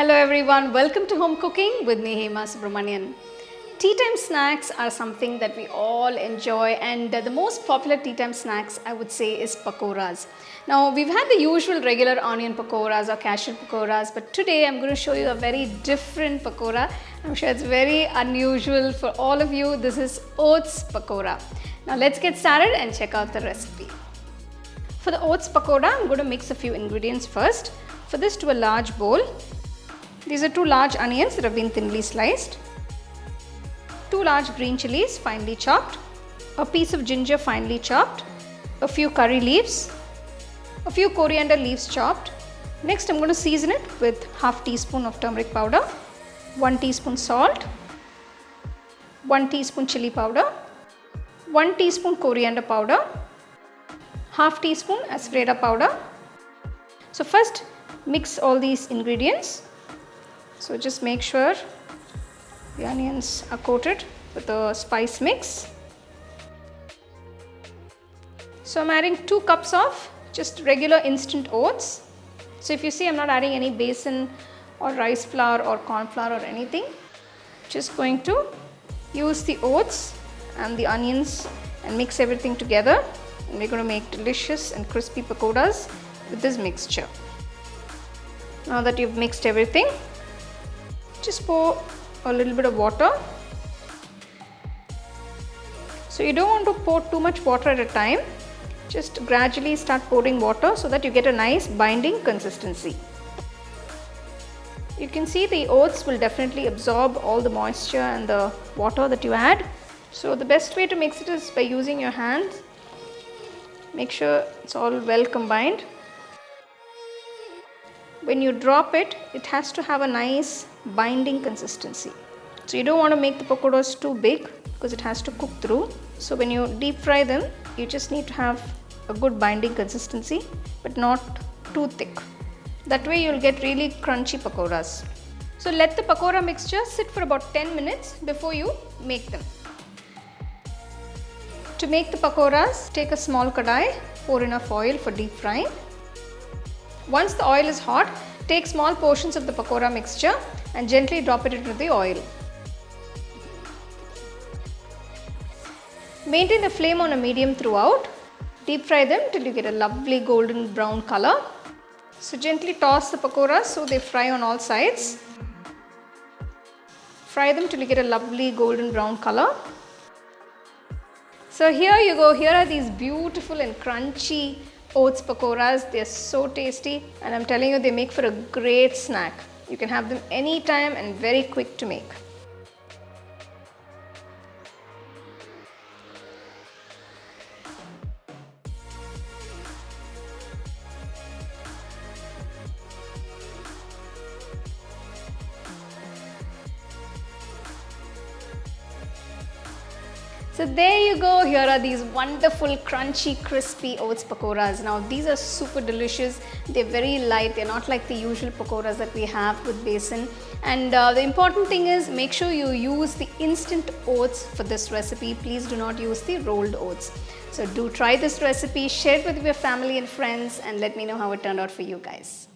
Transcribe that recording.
Hello everyone, welcome to Home Cooking with me Hema Subramanian. Tea time snacks are something that we all enjoy, and the most popular tea time snacks I would say is pakoras. Now we've had the usual regular onion pakoras or cashew pakoras, but today I'm going to show you a very different pakora. I'm sure it's very unusual for all of you. This is Oats Pakora. Now let's get started and check out the recipe. For the Oats Pakora, I'm going to mix a few ingredients first. For this, to a large bowl, these are 2 large onions that have been thinly sliced, 2 large green chillies finely chopped, a piece of ginger finely chopped, a few curry leaves, a few coriander leaves chopped. Next I'm going to season it with half teaspoon of turmeric powder, 1 teaspoon salt, 1 teaspoon chilli powder, 1 teaspoon coriander powder, half teaspoon asafoetida powder. So first mix all these ingredients. So just make sure the onions are coated with the spice mix. So I'm adding 2 cups of just regular instant oats. So if you see, I'm not adding any besan or rice flour or corn flour or anything. Just going to use the oats and the onions and mix everything together, and we're going to make delicious and crispy pakoras with this mixture. Now that you've mixed everything, just pour a little bit of water. So you don't want to pour too much water at a time. Just gradually start pouring water so that you get a nice binding consistency. You can see the oats will definitely absorb all the moisture and the water that you add. So the best way to mix it is by using your hands. Make sure it's all well combined. When you drop it, it has to have a nice binding consistency. So you don't want to make the pakoras too big because it has to cook through. So when you deep fry them, you just need to have a good binding consistency, but not too thick. That way you'll get really crunchy pakoras. So let the pakora mixture sit for about 10 minutes before you make them. To make the pakoras, take a small kadai, pour enough oil for deep frying. Once the oil is hot, take small portions of the pakora mixture and gently drop it into the oil. Maintain the flame on a medium throughout. Deep fry them till you get a lovely golden brown color. So gently toss the pakoras so they fry on all sides. Fry them till you get a lovely golden brown color. So here you go, here are these beautiful and crunchy oats pakoras. They are so tasty, and I'm telling you, they make for a great snack. You can have them anytime and very quick to make. So there you go, here are these wonderful crunchy crispy oats pakoras. Now these are super delicious, they're very light, they're not like the usual pakoras that we have with besan. And the important thing is, make sure you use the instant oats for this recipe. Please do not use the rolled oats. So do try this recipe, share it with your family and friends, and let me know how it turned out for you guys.